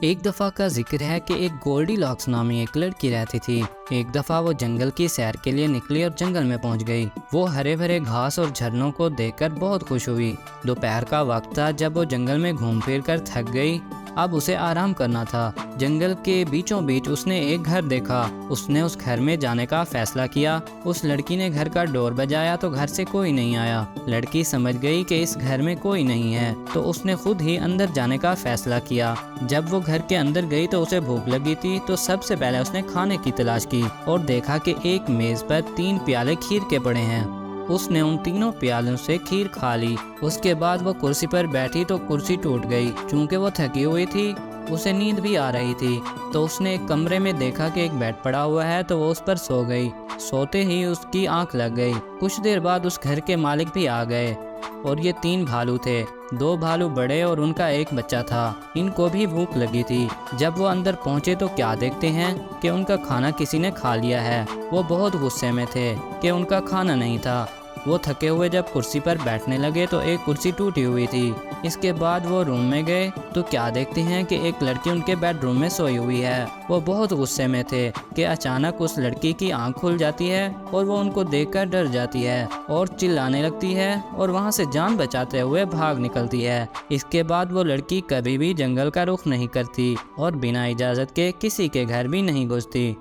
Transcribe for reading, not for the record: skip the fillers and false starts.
ایک دفعہ کا ذکر ہے کہ ایک گولڈی لاکس نامی ایک لڑکی رہتی تھی۔ ایک دفعہ وہ جنگل کی سیر کے لیے نکلی اور جنگل میں پہنچ گئی۔ وہ ہرے بھرے گھاس اور جھرنوں کو دیکھ کر بہت خوش ہوئی۔ دوپہر کا وقت تھا جب وہ جنگل میں گھوم پھر کر تھک گئی۔ اب اسے آرام کرنا تھا۔ جنگل کے بیچوں بیچ اس نے ایک گھر دیکھا۔ اس نے اس گھر میں جانے کا فیصلہ کیا۔ اس لڑکی نے گھر کا ڈور بجایا تو گھر سے کوئی نہیں آیا۔ لڑکی سمجھ گئی کہ اس گھر میں کوئی نہیں ہے تو اس نے خود ہی اندر جانے کا فیصلہ کیا۔ جب وہ گھر کے اندر گئی تو اسے بھوک لگی تھی تو سب سے پہلے اس نے کھانے کی تلاش کی اور دیکھا کہ ایک میز پر 3 پیالے کھیر کے پڑے ہیں۔ اس نے ان تینوں پیالوں سے کھیر کھا لی۔ اس کے بعد وہ کرسی پر بیٹھی تو کرسی ٹوٹ گئی۔ چونکہ وہ تھکی ہوئی تھی، اسے نیند بھی آ رہی تھی، تو اس نے ایک کمرے میں دیکھا کہ ایک بیڈ پڑا ہوا ہے تو وہ اس پر سو گئی۔ سوتے ہی اس کی آنکھ لگ گئی۔ کچھ دیر بعد اس گھر کے مالک بھی آ گئے اور یہ 3 بھالو تھے۔ 2 بھالو بڑے اور ان کا ایک بچہ تھا۔ ان کو بھی بھوک لگی تھی۔ جب وہ اندر پہنچے تو کیا دیکھتے ہیں کہ ان کا کھانا کسی نے کھا لیا ہے۔ وہ بہت غصے میں تھے کہ ان کا کھانا نہیں تھا۔ وہ تھکے ہوئے جب کرسی پر بیٹھنے لگے تو ایک کرسی ٹوٹی ہوئی تھی۔ اس کے بعد وہ روم میں گئے تو کیا دیکھتے ہیں کہ ایک لڑکی ان کے بیڈ روم میں سوئی ہوئی ہے۔ وہ بہت غصے میں تھے کہ اچانک اس لڑکی کی آنکھ کھل جاتی ہے اور وہ ان کو دیکھ کر ڈر جاتی ہے اور چلانے لگتی ہے اور وہاں سے جان بچاتے ہوئے بھاگ نکلتی ہے۔ اس کے بعد وہ لڑکی کبھی بھی جنگل کا رخ نہیں کرتی اور بنا اجازت کے کسی کے گھر بھی نہیں گھستی۔